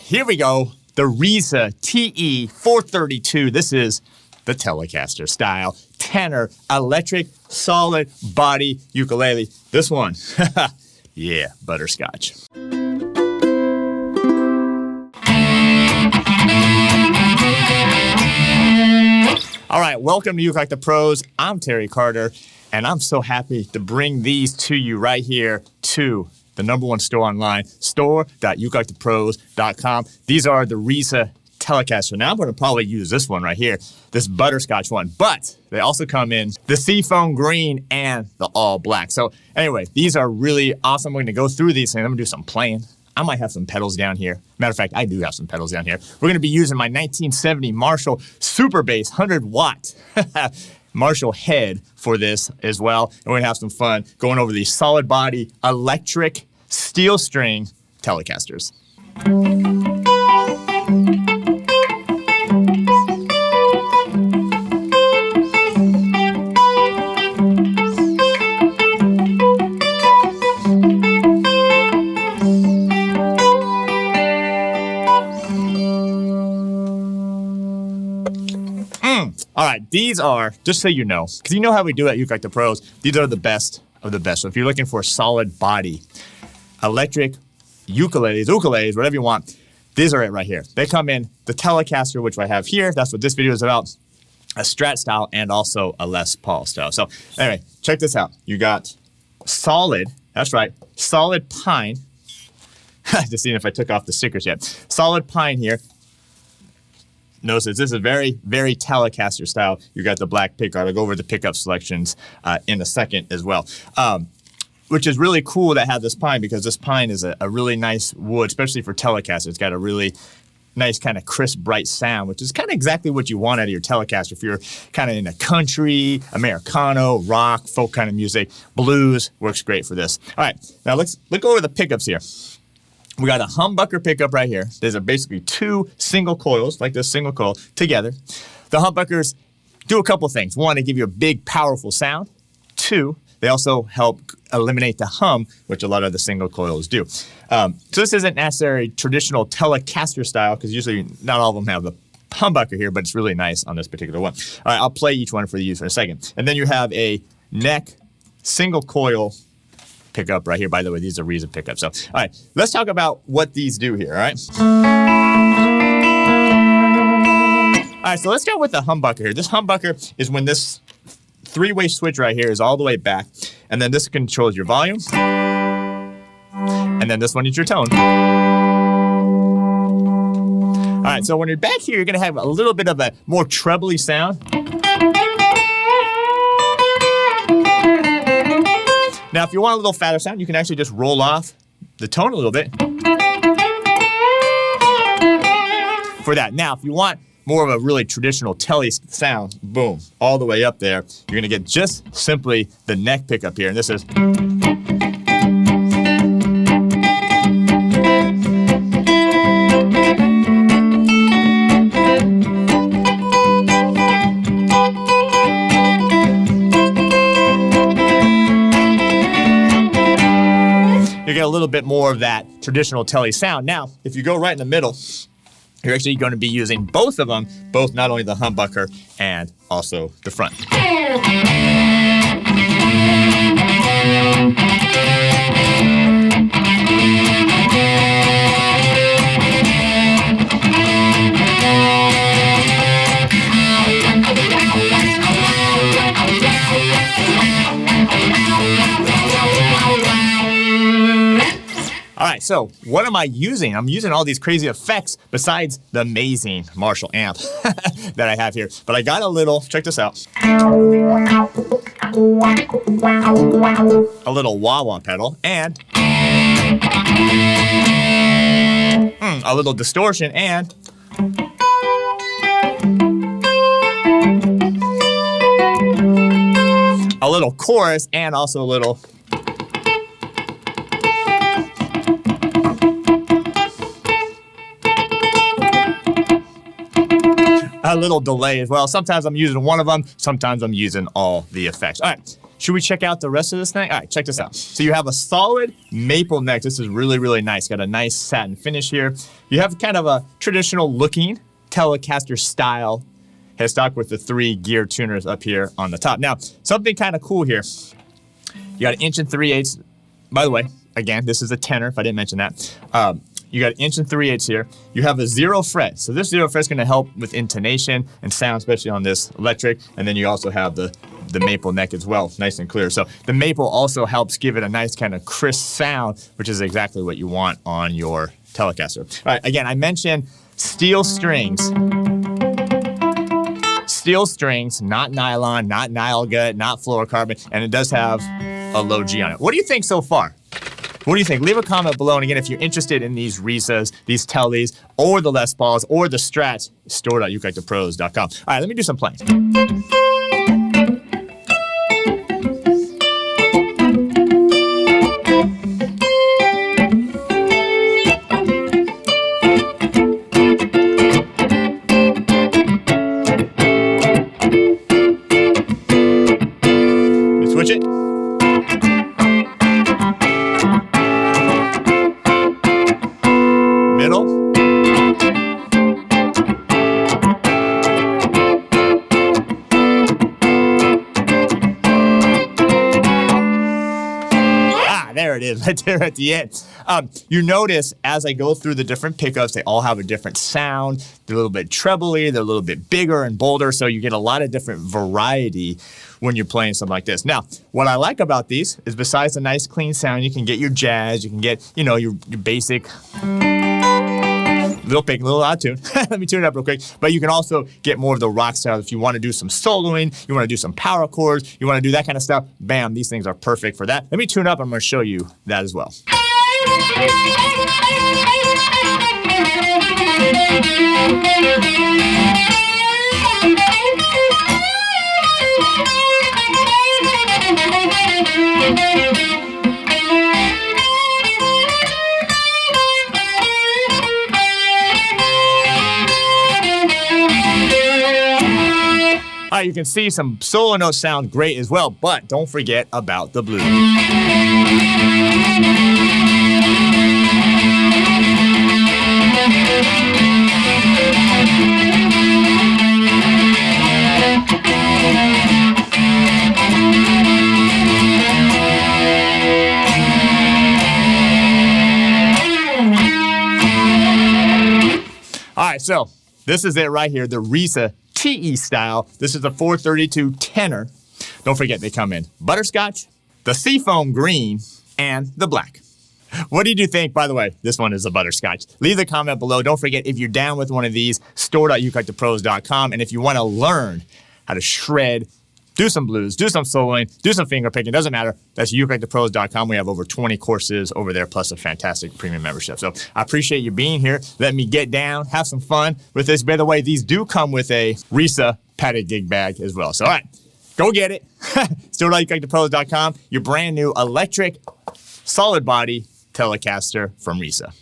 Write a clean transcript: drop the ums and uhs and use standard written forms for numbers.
here we go. The Risa TE432. This is the Telecaster style tenor electric solid body ukulele. This one, yeah, butterscotch. All right, welcome to Uke Like the Pros. I'm Terry Carter, and I'm so happy to bring these to you right here to the #1 store online, store.ukelikethepros.com. These are the Risa Telecaster. Now I'm going to probably use this one right here, this butterscotch one, but they also come in the seafoam green and the all black. So anyway, these are really awesome. We're going to go through these things. I'm going to do some playing. I might have some pedals down here. Matter of fact, I do have some pedals down here. We're going to be using my 1970 Marshall Super Bass 100-watt Marshall head for this as well. And we're going to have some fun going over these solid body electric steel string Telecasters. All right, these are, just so you know, because you know how we do at Uke Like the Pros, these are the best of the best. So if you're looking for solid body, electric ukuleles, whatever you want, these are it right here. They come in the Telecaster, which I have here. That's what this video is about. A Strat style and also a Les Paul style. So anyway, check this out. You got solid, that's right, solid pine. Just seeing if I took off the stickers yet. Solid pine here. Notice this is very, very Telecaster style. You got the black pickup. I'll go over the pickup selections in a second as well. Which is really cool to have this pine because this pine is a really nice wood, especially for Telecaster. It's got a really nice kind of crisp, bright sound, which is kind of exactly what you want out of your Telecaster. If you're kind of in a country, Americano, rock, folk kind of music, blues, works great for this. All right, now let's look over the pickups here. We got a humbucker pickup right here. There's basically two single coils, like this single coil, together. The humbuckers do a couple things. One, they give you a big, powerful sound. Two, they also help eliminate the hum, which a lot of the single coils do. So this isn't necessarily traditional Telecaster style, because usually not all of them have a humbucker here, but it's really nice on this particular one. All right, I'll play each one for you for a second. And then you have a neck single coil pickup right here. By the way, these are Risa pickups. So, all right, let's talk about what these do here, all right? All right, so let's go with the humbucker here. This humbucker is when this three-way switch right here is all the way back, and then this controls your volume, and then this one is your tone. All right, so when you're back here, you're gonna have a little bit of a more trebly sound. Now, if you want a little fatter sound, you can actually just roll off the tone a little bit for that. Now, if you want more of a really traditional Tele sound, boom, all the way up there, you're going to get just simply the neck pickup here. And this is... you get a little bit more of that traditional Tele sound. Now, if you go right in the middle, you're actually going to be using both of them, both not only the humbucker and also the front. All right, so what am I using? I'm using all these crazy effects besides the amazing Marshall amp that I have here. But I got a little, check this out. A little wah-wah pedal and a little distortion and a little chorus and also a little delay as well. Sometimes I'm using one of them, sometimes I'm using all the effects. All right, Should we check out the rest of this thing? All right, check this out. So you have a solid maple neck. This is really, really nice. Got a nice satin finish here. You have kind of a traditional looking Telecaster style headstock with the 3 gear tuners up here on the top. Now, something kind of cool here. You got 1 3/8. By the way, again, this is a tenor, if I didn't mention that. You got 1 3/8 here. You have a 0 fret. So this 0 fret is going to help with intonation and sound, especially on this electric. And then you also have the maple neck as well, nice and clear. So the maple also helps give it a nice kind of crisp sound, which is exactly what you want on your Telecaster. All right, again, I mentioned steel strings. Steel strings, not nylon, not Nile gut, not fluorocarbon, and it does have a low G on it. What do you think so far? What do you think? Leave a comment below. And again, if you're interested in these Risas, these Teles, or the Les Pauls, or the Strats, store.ukelikethepros.com. All right, let me do some playing. Switch it. Middle. There it is, right there at the end. You notice as I go through the different pickups, they all have a different sound. They're a little bit trebly, they're a little bit bigger and bolder, so you get a lot of different variety when you're playing something like this. Now, what I like about these is besides the nice clean sound, you can get your jazz, you can get, you know, your basic little pick, a little out of tune. Let me tune it up real quick. But you can also get more of the rock style if you want to do some soloing, you want to do some power chords, you want to do that kind of stuff. Bam, these things are perfect for that. Let me tune up. I'm going to show you that as well. All right, you can see some solo notes sound great as well, but don't forget about the blues. All right, so this is it right here, the Risa TE style. This is the 432 tenor. Don't forget they come in butterscotch, the seafoam green, and the black. What did you think? By the way, this one is a butterscotch. Leave a comment below. Don't forget, if you're down with one of these, store.ukelikethepros.com. And if you want to learn how to shred, do some blues, do some soloing, do some finger picking, doesn't matter. That's ukelikethepros.com. We have over 20 courses over there, plus a fantastic premium membership. So I appreciate you being here. Let me get down, have some fun with this. By the way, these do come with a Risa padded gig bag as well. So all right, go get it. Store.ukelikethepros.com. Your brand new electric solid body Telecaster from Risa.